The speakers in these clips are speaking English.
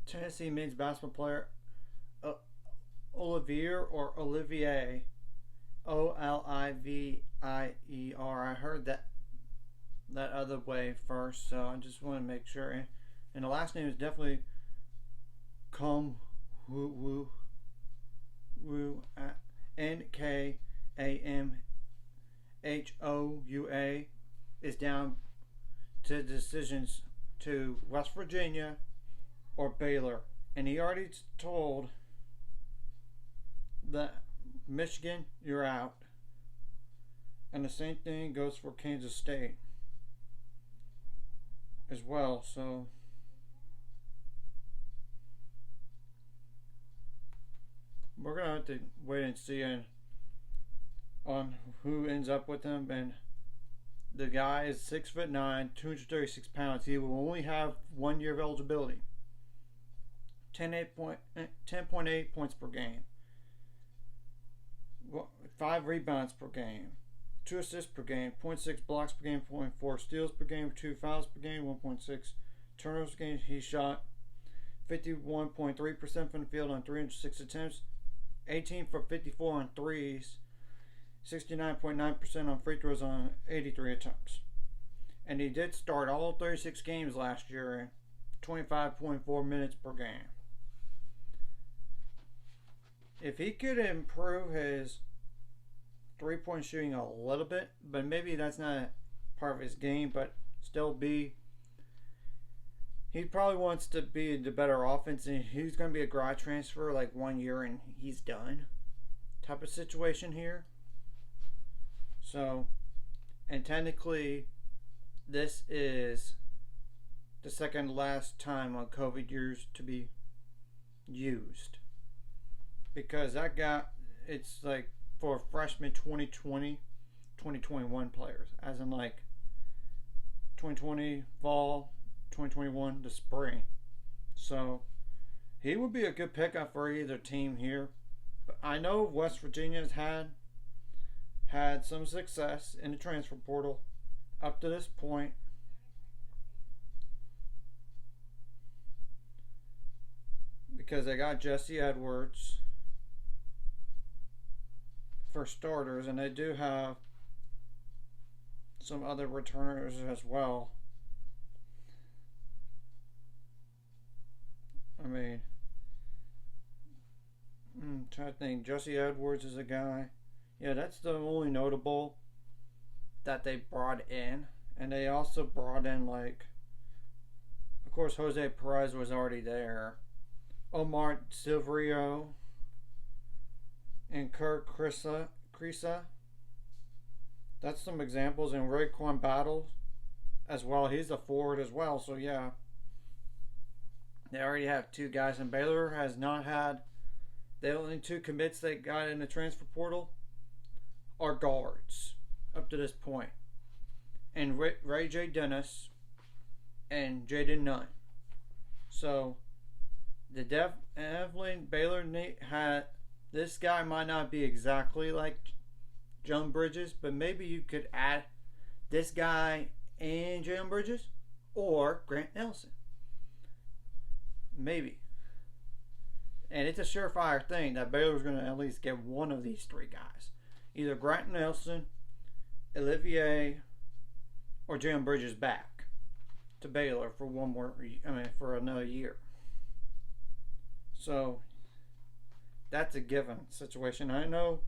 Tennessee men's basketball player uh, Olivier Olivier. I heard that other way first, so I just want to make sure. And the last name is definitely Come Woo Nkamhoua is down to decisions to West Virginia or Baylor, and he already told that Michigan, you're out, and the same thing goes for Kansas State as well. So we're gonna have to wait and see on who ends up with him. And the guy is 6'9", 236 pounds. He will only have 1 year of eligibility. 10.8 points per game, 5 rebounds per game, 2 assists per game, 0.6 blocks per game, 0.4 steals per game, 2 fouls per game, 1.6 turnovers per game. He shot 51.3% from the field on 306 attempts, 18 for 54 on threes, 69.9% on free throws on 83 attempts. And he did start all 36 games last year, 25.4 minutes per game. If he could improve his three-point shooting a little bit, but maybe that's not part of his game, but still he probably wants to be the better offense, and he's going to be a grad transfer like 1 year and he's done type of situation here. So, and technically this is the second last time on COVID years to be used, because that got, it's like for freshman 2020 2021 players, as in like 2020 fall, 2021 the spring. So he would be a good pickup for either team here. But I know West Virginia's had some success in the transfer portal up to this point. Because they got Jesse Edwards for starters, and they do have some other returners as well. I mean, I'm trying to think. Jesse Edwards is a guy. Yeah, that's the only notable that they brought in. And they also brought in, like, of course, Jose Perez was already there. Omar Silverio and Kirk Krisa. That's some examples. And Raekwon Battle as well. He's a forward as well. So, yeah. They already have two guys. And Baylor has not had... The only two commits they got in the transfer portal are guards up to this point. And Ray J. Dennis and Jaden Nunn. So... The Evelyn Baylor had, this guy might not be exactly like Jalen Bridges, but maybe you could add this guy and Jalen Bridges or Grant Nelson. Maybe. And it's a surefire thing that Baylor's going to at least get one of these three guys. Either Grant Nelson, Olivier, or Jalen Bridges back to Baylor for for another year. So that's a given situation. I know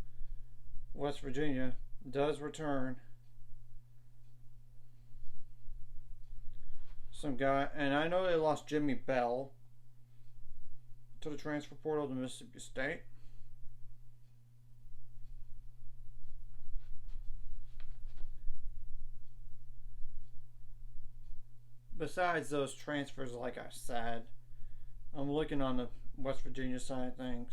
West Virginia does return some guy, and I know they lost Jimmy Bell to the transfer portal to Mississippi State. Besides those transfers, like I said, I'm looking on the West Virginia side of things.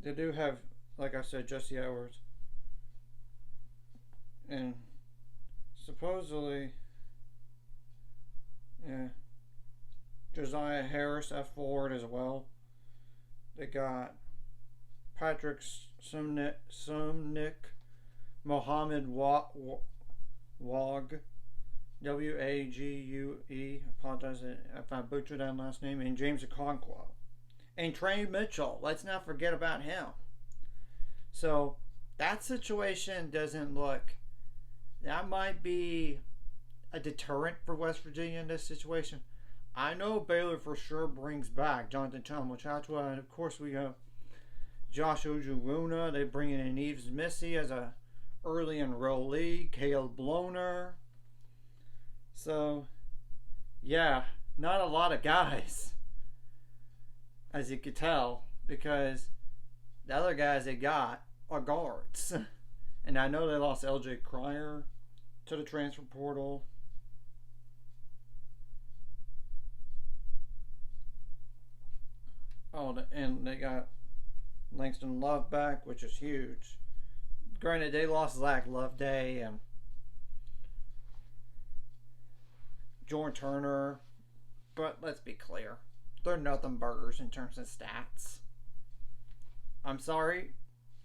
They do have, like I said, Jesse Edwards. And supposedly, yeah, Josiah Harris at forward as well. They got Patrick Sumnick, Mohammed Wague, WAGUE. Apologize if I butchered that last name. And James Okonkwo. And Trey Mitchell. Let's not forget about him. So that situation doesn't look. That might be a deterrent for West Virginia in this situation. I know Baylor for sure brings back Jonathan Tchamwa, and of course we have Josh Ojuluna. They bring in Eves Missy as a early enrollee. Caleb Bloner. So, yeah, not a lot of guys, as you could tell, because the other guys they got are guards. And I know they lost LJ Cryer to the transfer portal. Oh, and they got Langston Love back, which is huge. Granted, they lost Zach Loveday and Jordan Turner, but let's be clear, they're nothing burgers in terms of stats. I'm sorry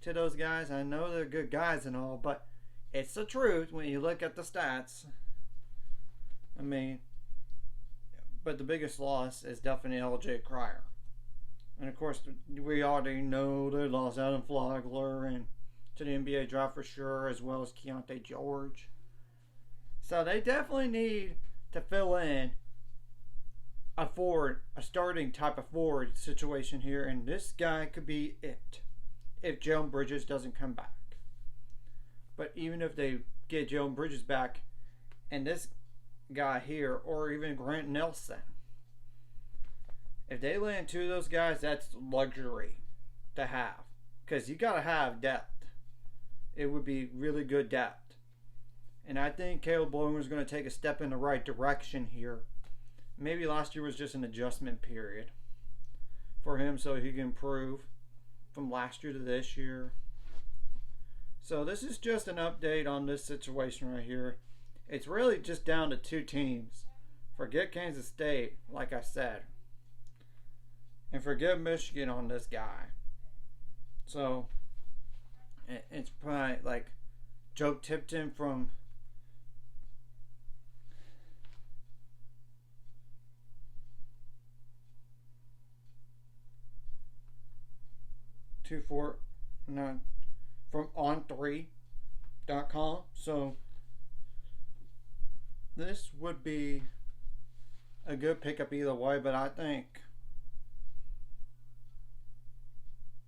to those guys. I know they're good guys and all, but it's the truth when you look at the stats. I mean, but the biggest loss is definitely LJ Cryer. And of course, we already know they lost Adam Flagler and to the NBA draft for sure, as well as Keontae George. So they definitely need to fill in a starting type of forward situation here, and this guy could be it if Jalen Bridges doesn't come back. But even if they get Jalen Bridges back and this guy here, or even Grant Nelson, if they land two of those guys, that's luxury to have, because you got to have depth. It would be really good depth. And I think Caleb Bloner is going to take a step in the right direction here. Maybe last year was just an adjustment period for him so he can improve from last year to this year. So this is just an update on this situation right here. It's really just down to two teams. Forget Kansas State, like I said. And forget Michigan on this guy. So it's probably like Joe Tipton from from on3.com. So this would be a good pickup either way, but I think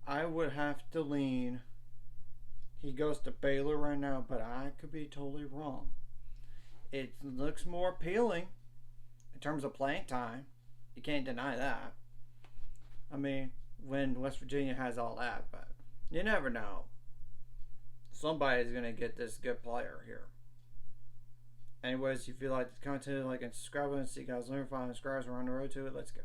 I would have to lean he goes to Baylor right now, but I could be totally wrong. It looks more appealing in terms of playing time. You can't deny that. I mean, when West Virginia has all that, but you never know. Somebody's going to get this good player here. Anyways, if you like the content, like and subscribe and see you guys later. Find subscribers. We're on the road to it. Let's go.